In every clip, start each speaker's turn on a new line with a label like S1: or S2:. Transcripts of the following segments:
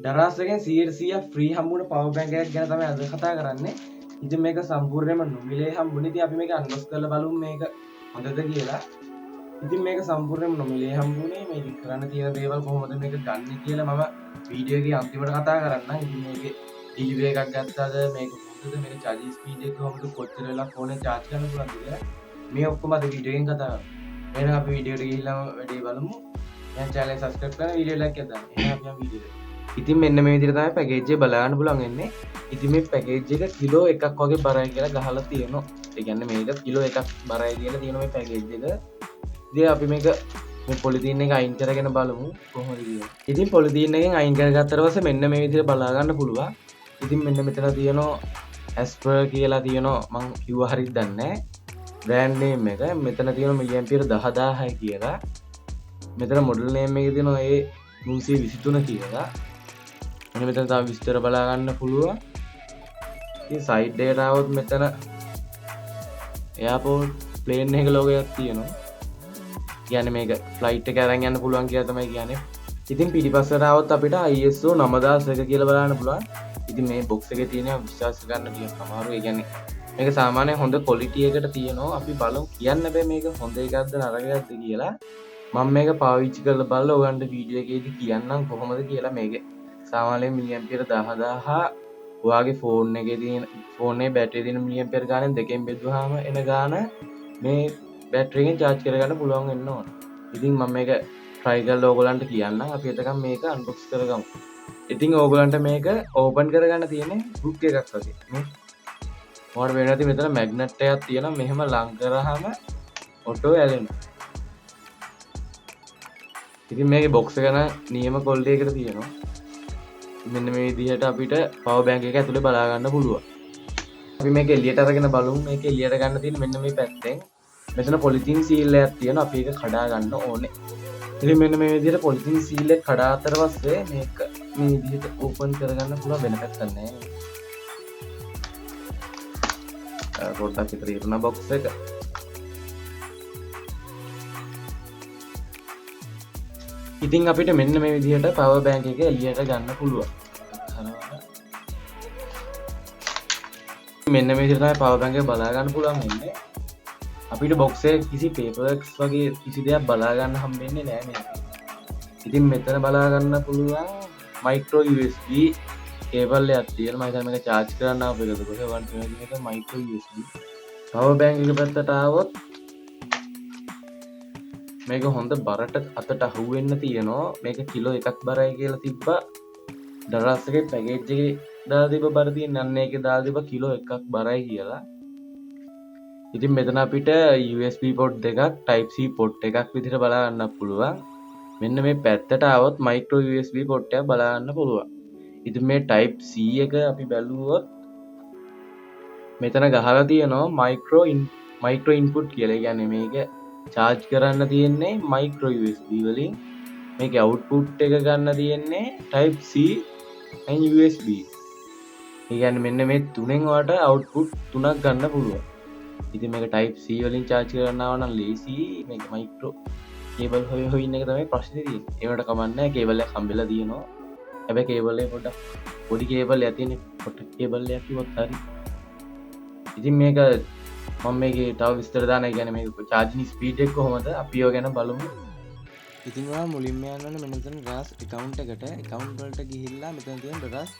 S1: දරාසගෙන් 100% free හම්බුන power bank එකක් ගැන තමයි අද කතා කරන්නේ. ඉතින් මේක සම්පූර්ණයෙන්ම නොමිලේ හම්බුනේ. ඉතින් අපි මේක අන්බොක්ස් කරලා බලමු මේක හොඳද කියලා. ඉතින් මේක සම්පූර්ණයෙන්ම නොමිලේ හම්බුනේ. මේක කරන්න තියෙන දේවල් කොහොමද මේක ගන්න කියලා මම වීඩියෝ එකේ අන්තිමට කතා කරන්නම්. ඉතින් මේකේ ඩිලිවරි එකක් ගත්තද මේක කොහොමද මේක charging speed එක කොහොමද කොච්චර වෙලා ෆෝන් එක charge කරන්න පුළුවන්ද කියලා මේ ඔක්කොම අද වීඩියෝ එකෙන් කතා කරමු. එහෙනම් අපි වීඩියෝ එකට ගිහිල්ලා වැඩේ බලමු. දැන් channel එක subscribe කරලා වීඩියෝ like එක දාන්න. එහෙනම් අපි යමු වීඩියෝ එකට. ඉතින් මෙන්න මේ විදිහට තමයි පැකේජ් එක බලන්න පුළුවන් වෙන්නේ. ඉතින් මේ පැකේජ් එක කිලෝ එකක් වගේ බරයි කියලා ගහලා තියෙනවා. ඒ කියන්නේ මේක කිලෝ එකක් බරයි කියලා තියෙනවා මේ පැකේජ් එක. ඉතින් අපි මේක මේ පොලිතීන් එක අයින් කරගෙන බලමු කොහොමද කියලා. ඉතින් පොලිතීන් එකෙන් අයින් කරගත්තට පස්සේ මෙන්න මේ විදිහට බලා ගන්න පුළුවන්. ඉතින් මෙන්න මෙතන තියෙනවා ඇස්පර් කියලා තියෙනවා මං කිව්වා හරියට දන්නේ නැහැ. බ්‍රෑන්ඩ් නේම් එක. මෙතන තියෙනවා මිලිඇම්පියර් 10000යි කියලා. මෙතන මොඩල් නේම් එකේ තියෙනවා ඒ 323 කියලා. මෙන්න මෙතන තව විස්තර බලා ගන්න පුළුවන්. ඉතින් සයිඩ් එකට ආවොත් මෙතන එයාපෝට් ප්ලේන් එක ලෝගෝ එකක් තියෙනවා. කියන්නේ මේක ෆ්ලයිට් එක අරන් යන්න පුළුවන් කියලා තමයි කියන්නේ. ඉතින් පිටිපස්සට ආවොත් අපිට ISO 9001 කියලා බලන්න පුළුවන්. ඉතින් මේ බොක්ස් එකේ තියෙනවා විශ්වාස කරන්න ටිකක් අමාරුයි. ඒ කියන්නේ මේක සාමාන්‍ය හොඳ ක්වොලිටි එකට තියෙනවා. අපි බලමු කියන්න බෑ මේක හොඳ එකක්ද නරක එකක්ද කියලා. මම මේක පාවිච්චි කරලා බලලා ඔයගන්ට වීඩියෝ එකේදී කියන්නම් කොහොමද කියලා. මේක සාමාන්‍යයෙන් මිලිඇම්පියර් 10000 ඔයාගේ ෆෝන් එකේ තියෙන ෆෝන් එකේ බැටරිය තියෙන මිලිඇම්පියර් ගානෙන් දෙකෙන් බෙදුවාම එන ගාන මේ බැටරි එකෙන් charge කරගන්න පුළුවන් වෙන්න ඕන. ඉතින් මම මේක try කරලා ඕගොල්ලන්ට කියන්නම්. අපි එතකන් මේක unbox කරගමු. ඉතින් ඕගොල්ලන්ට මේක open කරගන්න තියෙන්නේ book එකක් වගේ. මේ මොකද වෙන්නේ නැති මෙතන magnet එකක් තියෙනවා. මෙහෙම ලං කරාම ඔටෝ ඇලෙනවා. ඉතින් මේකේ box එක නම් නියම quality එකට තියෙනවා. මෙන්න මේ විදිහට අපිට power bank එක ඇතුලේ බලා ගන්න පුළුවන්. අපි මේක එළියට අරගෙන බලමු. මේක එළියට ගන්න තියෙන මෙන්න මේ පැත්තෙන් මෙතන පොලිතින් සීල් එකක් තියෙනවා. අපි ඒක කඩා ගන්න ඕනේ. ඉතින් මෙන්න මේ විදිහට පොලිතින් සීල් එක කඩාතර පස්සේ මේක මේ විදිහට ඕපන් කරගන්න පුළුවන්. වෙන පැත්තක් නැහැ. පොඩ්ඩක් විතර ඉරන බොක්ස් එක. ඉතින් අපිට මෙන්න මේ විදිහට power bank එක එළියට ගන්න පුළුවන්. මෙන්න මේ විදිහට තමයි power bank එක බලා ගන්න පුළුවන් වෙන්නේ. අපිට box එකේ කිසි paperworks වගේ කිසි දෙයක් බලා ගන්න හම්බෙන්නේ නැහැ මේක. ඉතින් මෙතන බලා ගන්න පුළුවන් micro USB cable එකක් තියෙනවා. මම හිතන්නේ මේක charge කරන්න ආපු එකද කොහේ වань මේක micro USB. power bank එක පැත්තට ආවොත් මේක හොඳ බරට අතට අහු වෙන්න තියෙනවා. මේක කිලෝ එකක් බරයි කියලා තිබ්බා. දරස් එකේ පැකේජ් එකේ දාලා තිබ්බ බර තියෙන අන්න ඒකේ දාලා තිබ්බ කිලෝ එකක් බරයි කියලා. ඉතින් මෙතන අපිට USB port දෙකක් type C port එකක් විදිහට බලා ගන්න පුළුවන්. මෙන්න මේ පැත්තට આવොත් micro USB port එකක් බලා ගන්න පුළුවන්. ඉතින් මේ type C එක අපි බැලුවොත් මෙතන ගහලා තියෙනවා micro input කියලා. ඒ කියන්නේ මේක charge කරන්න තියෙන්නේ micro USB වලින්. මේකේ output එක ගන්න තියෙන්නේ type C and USB. ඒ කියන්නේ මෙන්න මේ තුනෙන් ඔයාලට output තුනක් ගන්න පුළුවන්. ඉතින් මේක type C වලින් charge කරනවා නම් ලේසි. මේක micro cable හොය ඉන්න එක තමයි ප්‍රශ්නේ තියෙන්නේ. ඒකට කමක් නැහැ cable එක හම්බෙලා තියෙනවා. හැබැයි cable එක පොඩ්ඩක් පොඩි cable එකක් තියෙන පොඩි cable එකක් කිව්වොත් හරි. ඉතින් මේක මම මේකේ තව විස්තර දාන්න. ඒ කියන්නේ මේක charging speed එක කොහොමද අපි ඒව ගැන බලමු. ඉතින් ඔයා මුලින්ම යන්න ඕනේ මෙන්න මෙතන RAS account එකට. account වලට ගිහිල්ලා මෙතන තියෙන RAS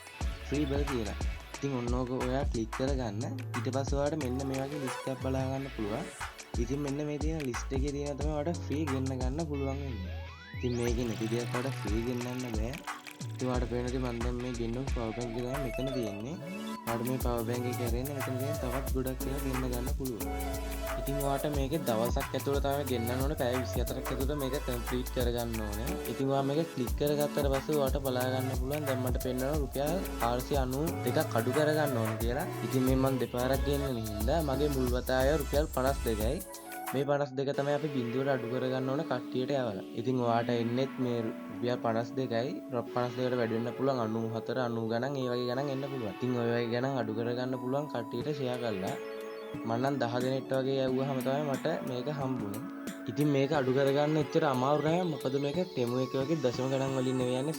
S1: free bill කියලා. ඉතින් ඔන්න ඕක ඔයා ක්ලික් කරගන්න. ඊට පස්සේ ඔයාලට මෙන්න මේ වගේ ලිස්ට් එකක් බලා ගන්න පුළුවන්. ඉතින් මෙන්න මේ තියෙන ලිස්ට් එකේ තියෙන තමයි ඔයාලට ෆ්‍රී ගෙන්න ගන්න පුළුවන් වෙන්නේ. ඉතින් මේකේ නැති දෙයක් ඔයාලට ෆ්‍රී ගෙන්නන්න බෑ. ඉතින් ඔයාලට පේනද මම දැන් මේ ගෙන්නු power bank එක තමයි මෙතන තියෙන්නේ. ඔයාලට මේ power bank එක කරේන්නේ මෙතන තියෙන තවත් ගොඩක් ඒවා ගෙන්න ගන්න පුළුවන්. ඉතින් ඔයාලට මේකේ දවසක් ඇතුළත තමයි ගෙන්නන්න ඕනේ. පැය 24ක් ඇතුළත මේක කම්ප්ලීට් කරගන්න ඕනේ. ඉතින් ඔයා මේක ක්ලික් කරගත්තට පස්සේ ඔයාලට බලා ගන්න පුළුවන් දැන් මට පෙන්නනවා රුපියල් 492ක් අඩු කරගන්න ඕනේ කියලා. ඉතින් මේ මම දෙපාරක් ගෙන්නන හින්දා මගේ මුල් වතාව රුපියල් 52යි. මේ 52 තමයි අපි බින්දුවට අඩු කරගන්න ඕනේ කට්ටියට යවලා. ඉතින් ඔයාට එන්නෙත් මේ රුපියල් 52යි. 52කට වැඩි වෙන්න පුළුවන් 94 90 ගණන් ඒ වගේ ගණන් එන්න පුළුවන්. ඉතින් ඔය වගේ ගණන් අඩු කරගන්න පුළුවන් කට්ටියට ෂෙයා කරලා. මම නම් 10 දෙනෙක්ට වගේ යවුවාම තමයි මට මේක හම්බුනේ. ඉතින් මේක අඩු කරගන්න එච්චර අමාරු නෑ. මොකද මේක තෙමු එක වගේ දශම ගණන් වලින් නෙවෙයි යන්නේ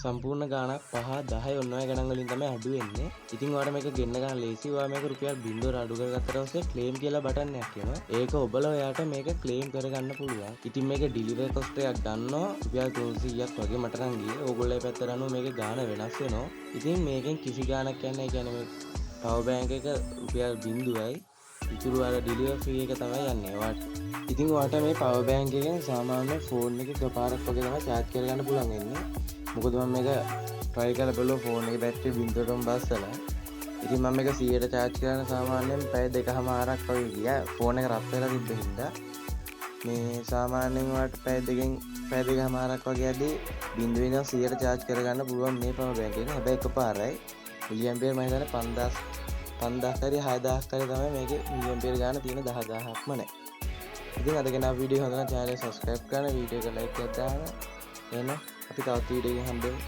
S1: සම්පූර්ණ ගාණක් 5 10 ඔන්න ඔය ගණන් වලින් තමයි අඩු වෙන්නේ. ඉතින් ඔයාලට මේක ගෙන්න ගන්න ලේසි. ඔයා මේක රුපියල් 0 අඩු කරගත්තට පස්සේ ක්ලේම් කියලා බටන් එකක් එනවා. ඒක ඔබලා ඔයාට මේක ක්ලේම් කරගන්න පුළුවන්. ඉතින් මේක ඩිලිවරි කොස්ට් එකක් ගන්නවා රුපියල් 300ක් වගේ මට නම් ගියේ. ඕගොල්ලෝ පැත්තට අනුව මේකේ ගාණ වෙනස් වෙනවා. ඉතින් මේකෙන් කිසි ගාණක් යන්නේ. ඒ කියන්නේ මේ පවර් බෑන්ක් එක රුපියල් 0යි. ඉතුරු අර ඩිලිවරි ෆී එක තමයි යන්නේ. ඔයාට ඉතින් ඔයාට මේ පවර් බෑන්ක් එකෙන් සාමාන්‍ය ෆෝන් එක එකපාරක් වගේ තමයි charge කරගන්න පුළුවන් වෙන්නේ. මොකද මම මේක try කරලා බලුවා ෆෝන් එකේ බැටරි 0ටම බස්සලා. ඉතින් මම මේක 100ට charge කරන සාමාන්‍යයෙන් පැය 2කමාරක් වගේ ගියා. ෆෝන් එක රත් වෙලා තිබ්බ හින්දා මේ සාමාන්‍යයෙන් ඔයාට පැය 2කමාරක් වගේ යද්දී 0 ඉඳන් 100ට charge කරගන්න පුළුවන් මේ පවර් බෑන්ක් එක. හැබැයි එකපාරයි මිලි ඇම්පියර් මම හිතන්නේ 5000 හරි 6000 හරි තමයි මේකේ මිලි ඇම්පියර් ගන්න තියෙන 10000ක්ම නැහැ. ඉතින් අද ගෙනාව වීඩියෝ හොඳ නම් channel එක subscribe කරන්න, වීඩියෝ එක like එකක් දාන්න. එහෙනම් අපි තවත් වීඩියෝ එකකින් හම්බෙමු.